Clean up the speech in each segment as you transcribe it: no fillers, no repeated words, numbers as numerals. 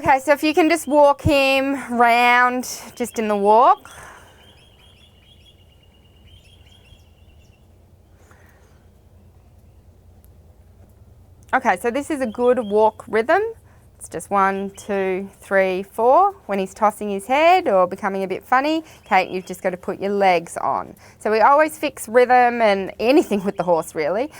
Okay, so if you can just walk him round just in the walk. Okay, so this is a good walk rhythm. It's just 1, 2, 3, 4. When he's tossing his head or becoming a bit funny, Kate, you've just got to put your legs on. So we always fix rhythm and anything with the horse really,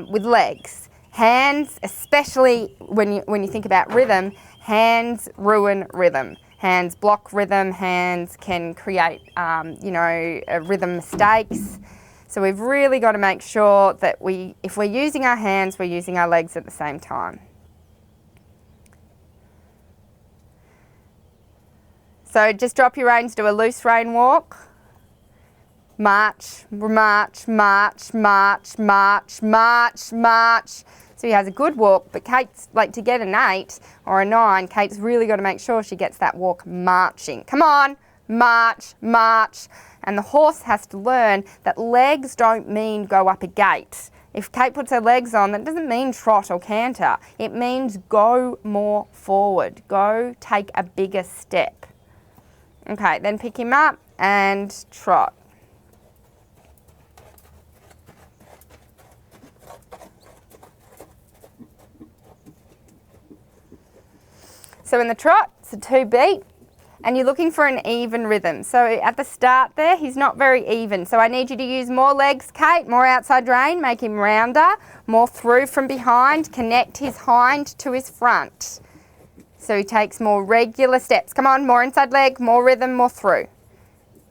with legs. Hands, especially when you think about rhythm, hands ruin rhythm. Hands block rhythm, hands can create, rhythm mistakes. So we've really got to make sure that if we're using our hands, we're using our legs at the same time. So just drop your reins, do a loose rein walk. March, march, march, march, march, march, march. So he has a good walk, but Kate's, like, to get an 8 or a 9, Kate's really got to make sure she gets that walk marching. Come on, march, march. And the horse has to learn that legs don't mean go up a gate. If Kate puts her legs on, that doesn't mean trot or canter. It means go more forward. Go take a bigger step. Okay, then pick him up and trot. So in the trot, it's a 2 beat. And you're looking for an even rhythm. So at the start there, he's not very even. So I need you to use more legs, Kate, more outside rein, make him rounder, more through from behind, connect his hind to his front. So he takes more regular steps. Come on, more inside leg, more rhythm, more through.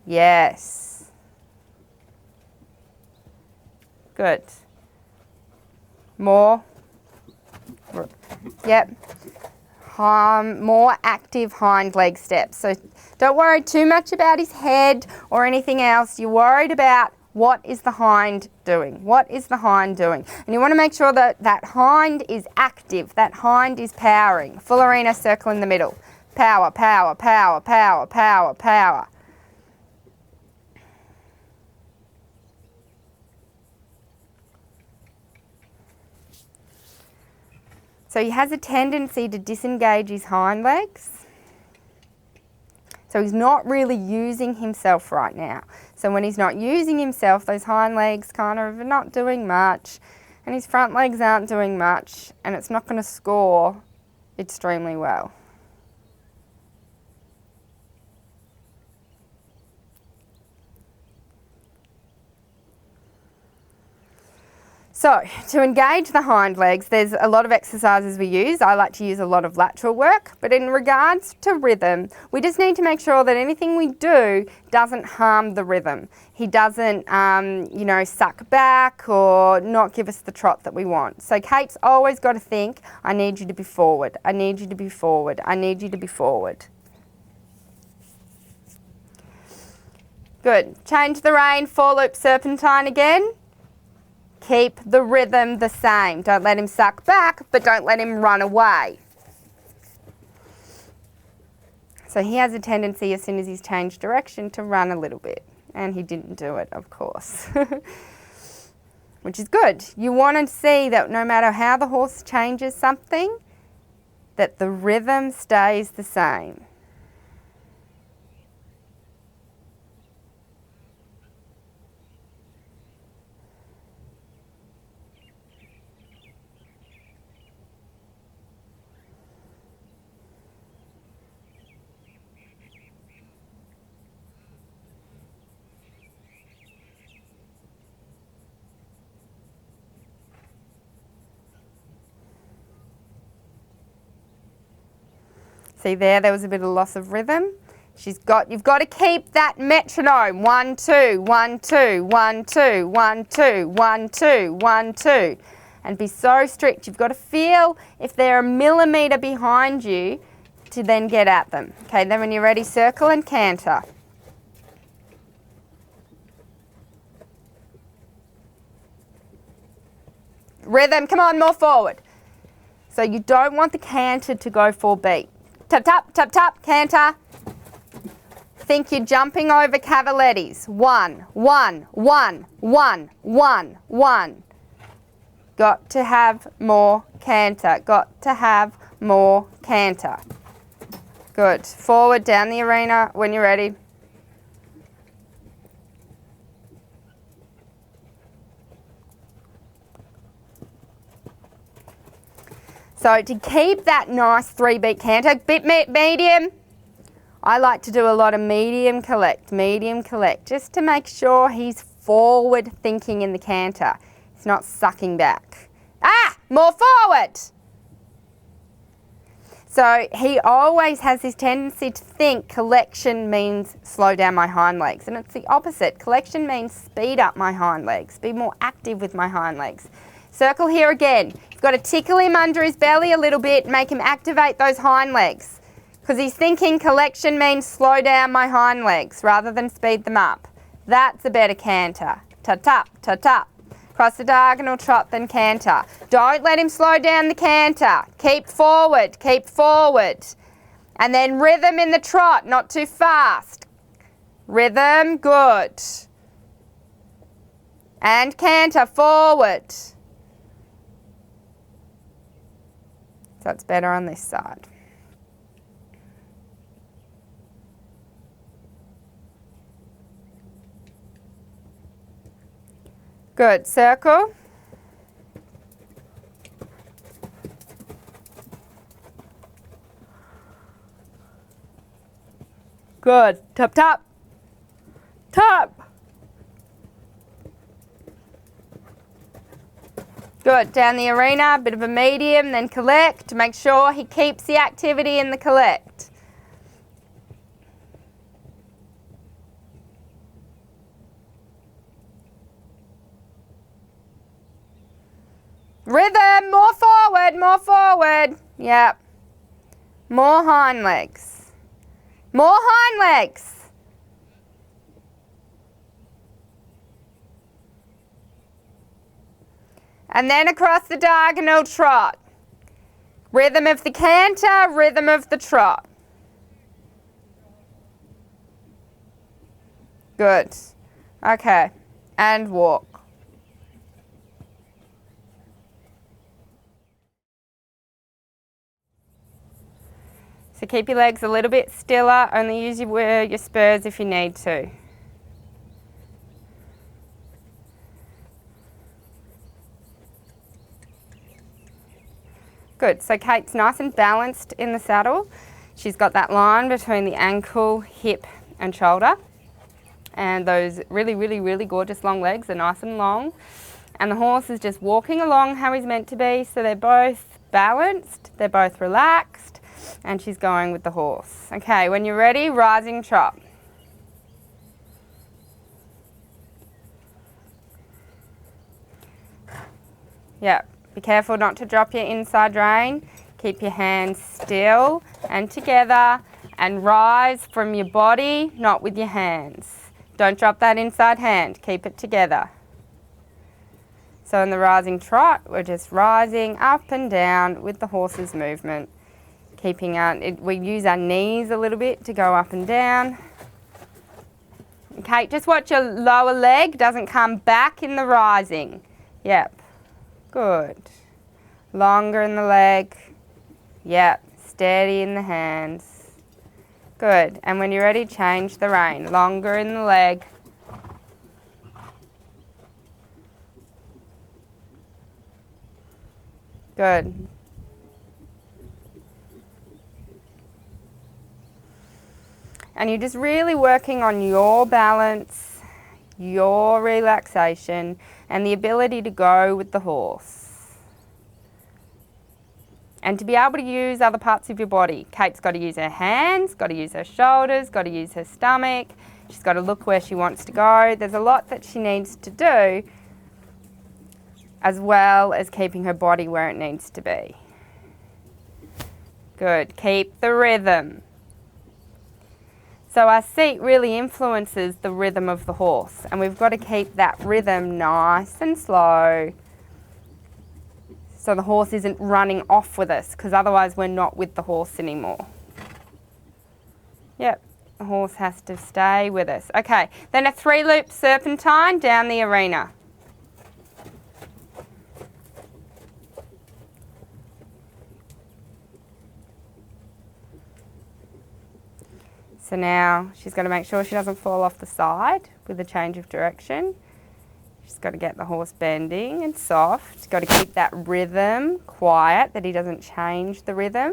Yes. Good. More. Yep. More active hind leg steps. So don't worry too much about his head or anything else. You're worried about what is the hind doing? What is the hind doing? And you want to make sure that that hind is active, that hind is powering. Full arena, circle in the middle. Power, power, power, power, power, power. So he has a tendency to disengage his hind legs. So he's not really using himself right now. So when he's not using himself, those hind legs kind of are not doing much, and his front legs aren't doing much, and it's not going to score extremely well. So to engage the hind legs, there's a lot of exercises we use. I like to use a lot of lateral work, but in regards to rhythm, we just need to make sure that anything we do doesn't harm the rhythm. He doesn't, suck back or not give us the trot that we want. So Kate's always got to think, I need you to be forward, I need you to be forward, I need you to be forward. Good. Change the rein, 4-loop serpentine again. Keep the rhythm the same. Don't let him suck back, but don't let him run away. So he has a tendency, as soon as he's changed direction, to run a little bit. And he didn't do it, of course. Which is good. You want to see that no matter how the horse changes something, that the rhythm stays the same. See there was a bit of loss of rhythm. You've got to keep that metronome. 1, 2, 1, 2, 1, 2, 1, 2, 1, 2, 1, 2. And be so strict. You've got to feel if they're a millimetre behind you to then get at them. Okay, then when you're ready, circle and canter. Rhythm, come on, more forward. So you don't want the canter to go 4 beat. Tap, tap, tap, tap, canter. Think you're jumping over cavalettis. 1, 1, 1, 1, 1, 1. Got to have more canter. Got to have more canter. Good. Forward, down the arena when you're ready. So to keep that nice 3-beat canter, bit medium, I like to do a lot of medium collect, just to make sure he's forward thinking in the canter. He's not sucking back. Ah, more forward. So he always has this tendency to think collection means slow down my hind legs, and it's the opposite. Collection means speed up my hind legs, be more active with my hind legs. Circle here again. You've got to tickle him under his belly a little bit, make him activate those hind legs, because he's thinking collection means slow down my hind legs rather than speed them up. That's a better canter. Tut-tup, tut-tup. Cross the diagonal trot, then canter. Don't let him slow down the canter. Keep forward. And then rhythm in the trot, not too fast. Rhythm, good. And canter, forward. So it's better on this side. Good, circle. Good, tap, tap, tap. Good, down the arena, bit of a medium, then collect. Make sure he keeps the activity in the collect. Rhythm, more forward. Yep. More hind legs. More hind legs. And then across the diagonal trot. Rhythm of the canter, rhythm of the trot. Good. Okay. And walk. So keep your legs a little bit stiller, only use your spurs if you need to. Good, so Kate's nice and balanced in the saddle. She's got that line between the ankle, hip and shoulder. And those really gorgeous long legs are nice and long. And the horse is just walking along how he's meant to be, so they're both balanced, they're both relaxed. And she's going with the horse. Okay, when you're ready, rising trot. Yeah, be careful not to drop your inside rein. Keep your hands still and together and rise from your body, not with your hands. Don't drop that inside hand, keep it together. So in the rising trot, we're just rising up and down with the horse's movement. We use our knees a little bit to go up and down. Okay, just watch your lower leg doesn't come back in the rising. Yep, good. Longer in the leg. Yep, steady in the hands. Good, and when you're ready, change the rein. Longer in the leg. Good. And you're just really working on your balance, your relaxation, and the ability to go with the horse. And to be able to use other parts of your body. Kate's got to use her hands, got to use her shoulders, got to use her stomach. She's got to look where she wants to go. There's a lot that she needs to do, as well as keeping her body where it needs to be. Good. Keep the rhythm. So our seat really influences the rhythm of the horse, and we've got to keep that rhythm nice and slow so the horse isn't running off with us, because otherwise we're not with the horse anymore. Yep, the horse has to stay with us. Okay, then a 3-loop serpentine down the arena. So now she's got to make sure she doesn't fall off the side with a change of direction. She's got to get the horse bending and soft. She's got to keep that rhythm quiet, that he doesn't change the rhythm.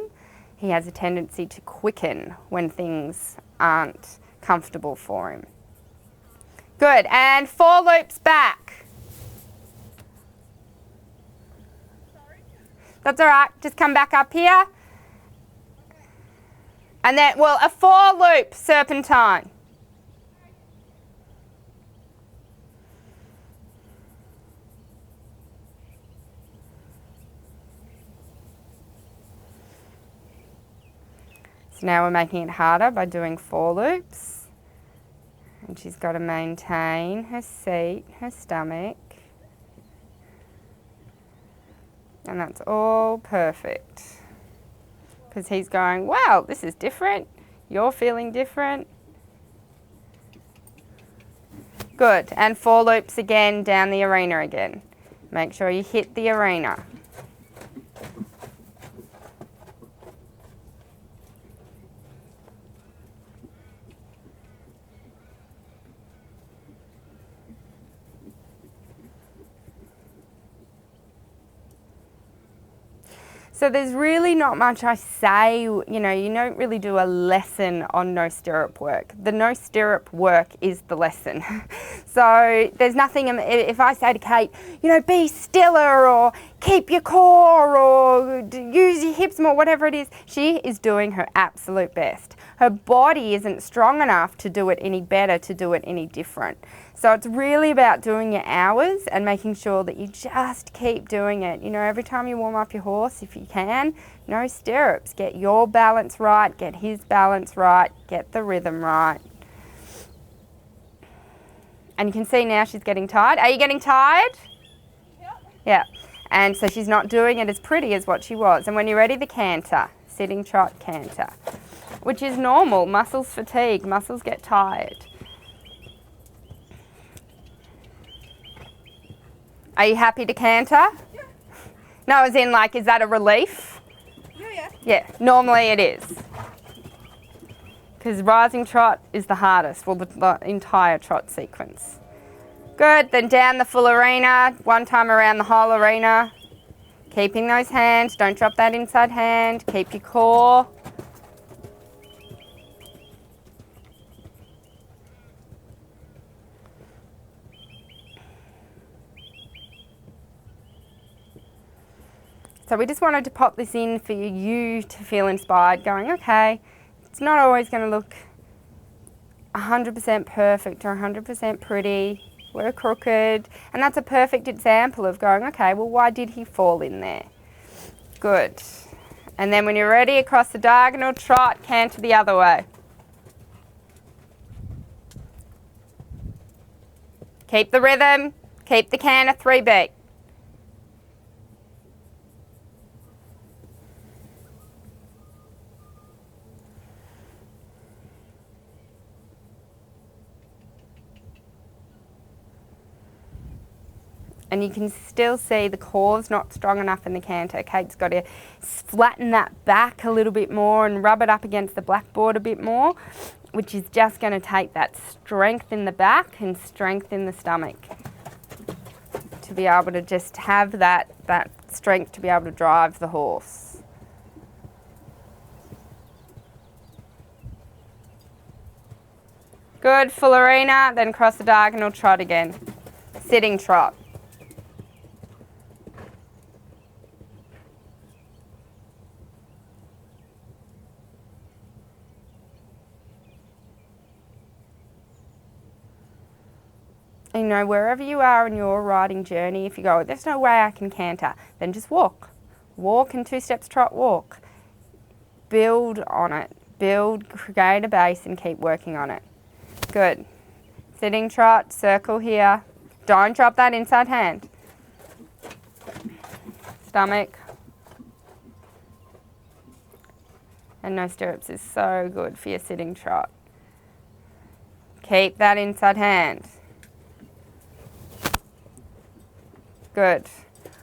He has a tendency to quicken when things aren't comfortable for him. Good, and 4 loops back. Sorry. That's all right, just come back up here. And then, well, a 4 loop serpentine. So now we're making it harder by doing 4 loops. And she's got to maintain her seat, her stomach. And that's all perfect. Because he's going, wow, this is different. You're feeling different. Good, and 4 loops again down the arena again. Make sure you hit the arena. So there's really not much I say, you don't really do a lesson on no stirrup work. The no stirrup work is the lesson. So there's nothing, if I say to Kate, be stiller or keep your core or use your hips more, whatever it is, she is doing her absolute best. Her body isn't strong enough to do it any better, to do it any different. So it's really about doing your hours and making sure that you just keep doing it. Every time you warm up your horse, if you can, no stirrups. Get your balance right, get his balance right, get the rhythm right. And you can see now she's getting tired. Are you getting tired? Yep. Yeah. And so she's not doing it as pretty as what she was. And when you're ready, the canter, sitting trot canter, which is normal. Muscles fatigue, muscles get tired. Are you happy to canter? Yeah. No, as in is that a relief? Yeah. Yeah, normally it is. Because rising trot is the hardest, well, the entire trot sequence. Good, then down the full arena, 1 time around the whole arena. Keeping those hands, don't drop that inside hand, keep your core. So we just wanted to pop this in for you to feel inspired, going, okay, it's not always going to look 100% perfect or 100% pretty. We're crooked. And that's a perfect example of going, okay, well, why did he fall in there? Good. And then when you're ready, across the diagonal, trot, canter the other way. Keep the rhythm, keep the canter 3 beat. And you can still see the core's not strong enough in the canter. Kate's got to flatten that back a little bit more and rub it up against the blackboard a bit more, which is just going to take that strength in the back and strength in the stomach to be able to just have that strength to be able to drive the horse. Good, full arena, then cross the diagonal, trot again. Sitting trot. Wherever you are in your riding journey, if you go, there's no way I can canter, then just walk. Walk and 2 steps trot, walk. Build on it. Build, create a base and keep working on it. Good. Sitting trot, circle here. Don't drop that inside hand. Stomach. And no stirrups is so good for your sitting trot. Keep that inside hand. Good.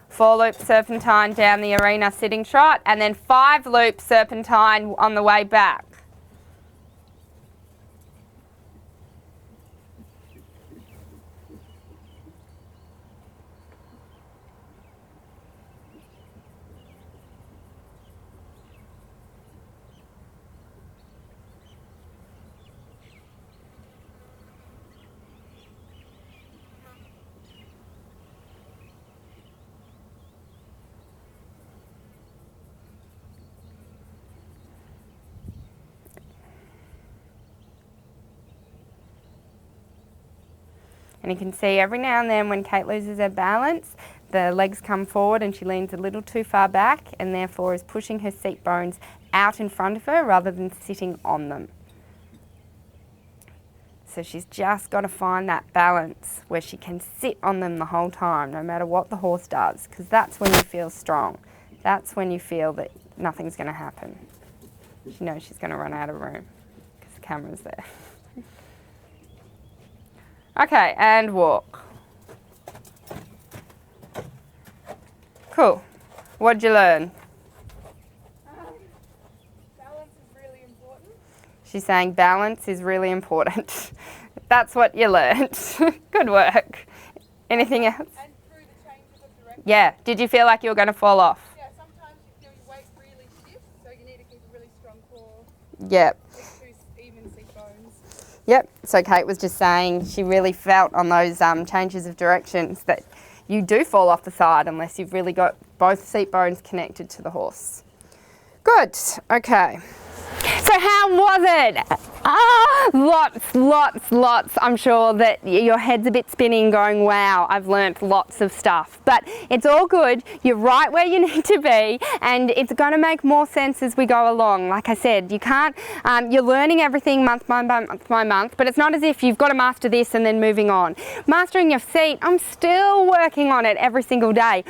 4 loops serpentine down the arena, sitting trot, and then 5 loops serpentine on the way back. And you can see every now and then when Kate loses her balance, the legs come forward and she leans a little too far back and therefore is pushing her seat bones out in front of her rather than sitting on them. So she's just got to find that balance where she can sit on them the whole time, no matter what the horse does, because that's when you feel strong. That's when you feel that nothing's going to happen. She knows she's going to run out of room because the camera's there. Okay, and walk. Cool. What'd you learn? Balance is really important. She's saying balance is really important. That's what you learned. Good work. Anything else? And through the changes of direction. Yeah. Did you feel like you were going to fall off? Yeah, sometimes you feel your weight really stiff, so you need to keep a really strong core. Yep. With two even seat bones. Yep. So Kate was just saying she really felt on those changes of directions that you do fall off the side unless you've really got both seat bones connected to the horse. Good. Okay. So how was it? Lots. I'm sure that your head's a bit spinning going, wow, I've learnt lots of stuff. But it's all good. You're right where you need to be and it's going to make more sense as we go along. Like I said, you can't, you're learning everything month by month, but it's not as if you've got to master this and then moving on. Mastering your seat, I'm still working on it every single day.